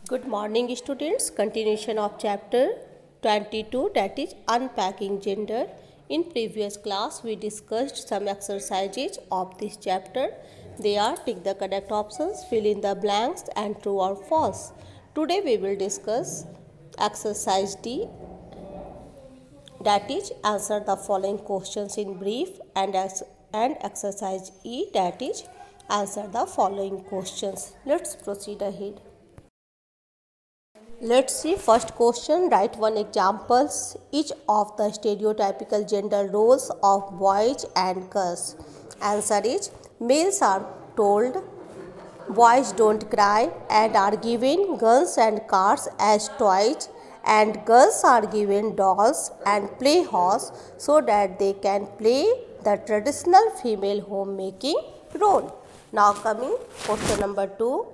Good morning, students. Continuation of chapter 22, that is unpacking gender. In previous class, we discussed some exercises of this chapter. They are tick the correct options, fill in the blanks, and true or false. Today, we will discuss exercise D, that is answer the following questions in brief, and exercise E, that is answer the following questions. Let's proceed ahead. Let's see first question. Write one examples each of the stereotypical gender roles of boys and girls. Answer is males are told boys don't cry and are given guns and cars as toys, and girls are given dolls and play horse so that they can play the traditional female homemaking role. Now coming question number 2.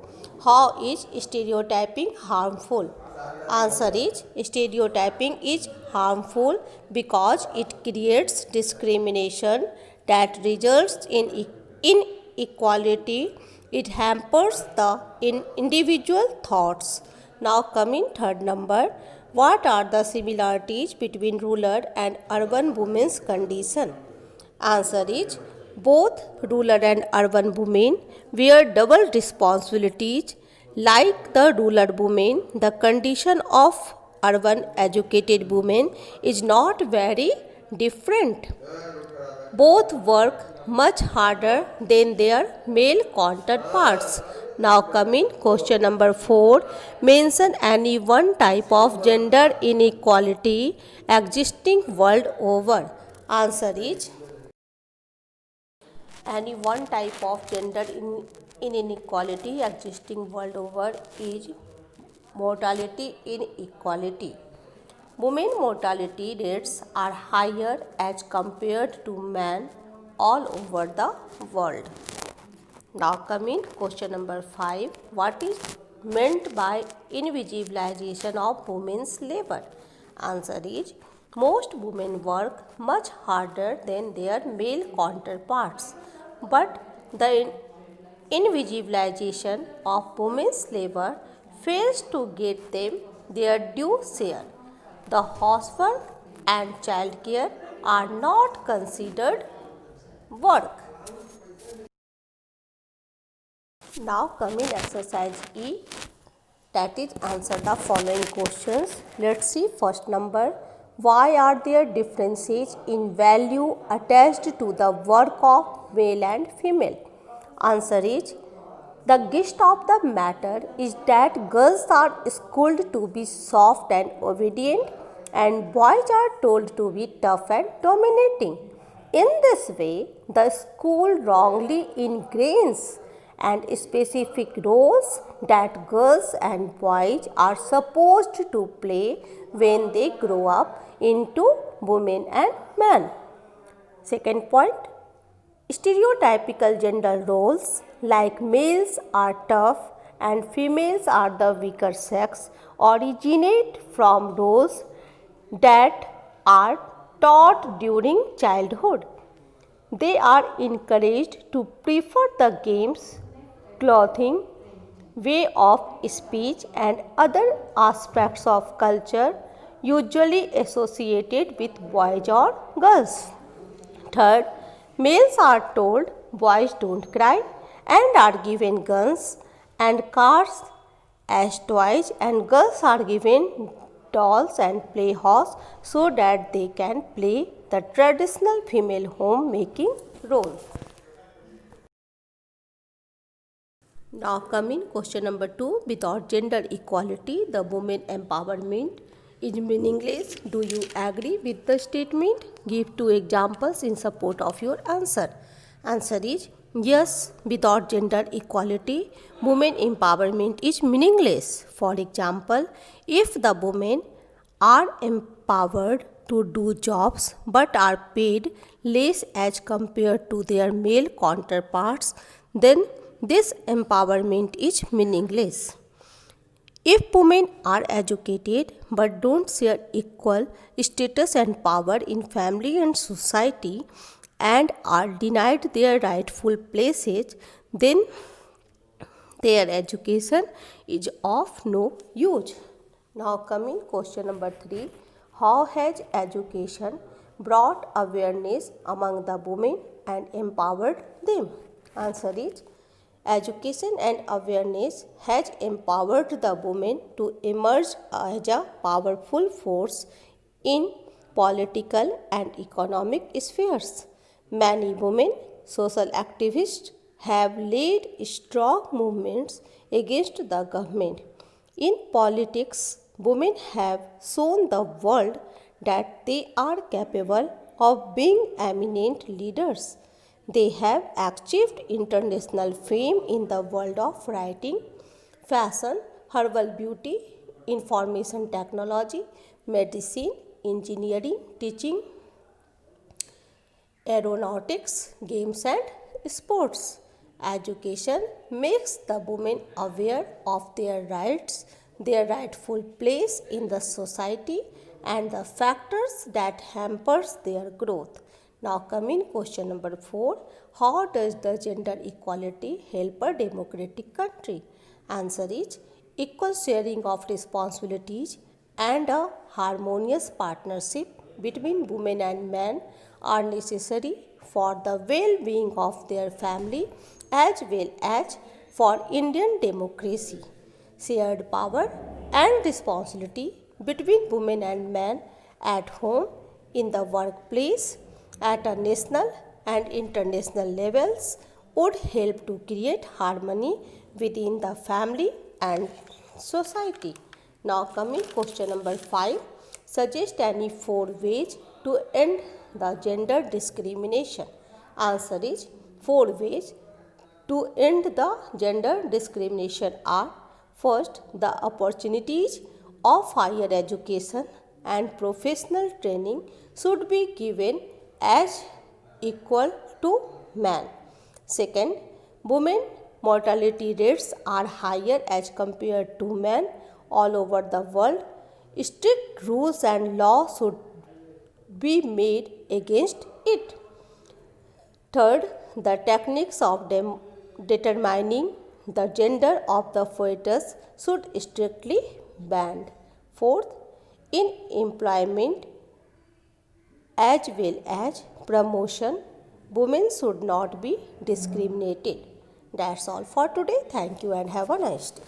How is stereotyping harmful? Answer is stereotyping is harmful because it creates discrimination that results in inequality. It hampers the individual thoughts. Now coming third number. What are the similarities between rural and urban women's condition? Answer is both rural and urban women wear double responsibilities. Like the rural women, the condition of urban educated women is not very different. Both work much harder than their male counterparts. Now coming question number 4. Mention any one type of gender inequality existing world over. Answer is any one type of gender inequality existing world over is mortality inequality. Women mortality rates are higher as compared to men all over the world. Now coming question number 5. What is meant by invisibilization of women's labor? Answer is most women work much harder than their male counterparts, but the invisibilization of women's labor fails to get them their due share. The housework and childcare are not considered work. Now coming exercise E, that is answer the following questions. Let's see first number. Why are there differences in value attached to the work of male and female? Answer is the gist of the matter is that girls are schooled to be soft and obedient, and boys are told to be tough and dominating. In this way, the school wrongly ingrains and specific roles that girls and boys are supposed to play when they grow up into women and men. Second point, stereotypical gender roles like males are tough and females are the weaker sex originate from roles that are taught during childhood. They are encouraged to prefer the games, clothing, way of speech, and other aspects of culture usually associated with boys or girls. Third, males are told boys don't cry and are given guns and cars as toys, and girls are given dolls and play horse so that they can play the traditional female homemaking role. Now coming question number 2. Without gender equality, the women empowerment is meaningless. Do you agree with the statement? Give 2 examples in support of your answer. Answer is yes, without gender equality, women empowerment is meaningless. For example, if the women are empowered to do jobs but are paid less as compared to their male counterparts, then this empowerment is meaningless. If women are educated but don't share equal status and power in family and society and are denied their rightful places, then their education is of no use. Now coming question number 3. How has education brought awareness among the women and empowered them? Answer is, education and awareness has empowered the women to emerge as a powerful force in political and economic spheres. Many women social activists have led strong movements against the government. In politics, women have shown the world that they are capable of being eminent leaders. They have achieved international fame in the world of writing, fashion, herbal beauty, information technology, medicine, engineering, teaching, aeronautics, games, and sports. Education makes the women aware of their rights, their rightful place in the society, and the factors that hampers their growth. Now coming question number 4. How does the gender equality help a democratic country? Answer is, equal sharing of responsibilities and a harmonious partnership between women and men are necessary for the well-being of their family as well as for Indian democracy. Shared power and responsibility between women and men at home, in the workplace, at a national and international levels would help to create harmony within the family and society. Now coming question number 5. Suggest any 4 ways to end the gender discrimination. Answer is, 4 ways to end the gender discrimination are: first, the opportunities of higher education and professional training should be given as equal to men. Second, women mortality rates are higher as compared to men all over the world. Strict rules and laws should be made against it. Third, the techniques of determining the gender of the fetus should strictly banned. Fourth, in employment as well as promotion, women should not be discriminated. That's all for today. Thank you and have a nice day.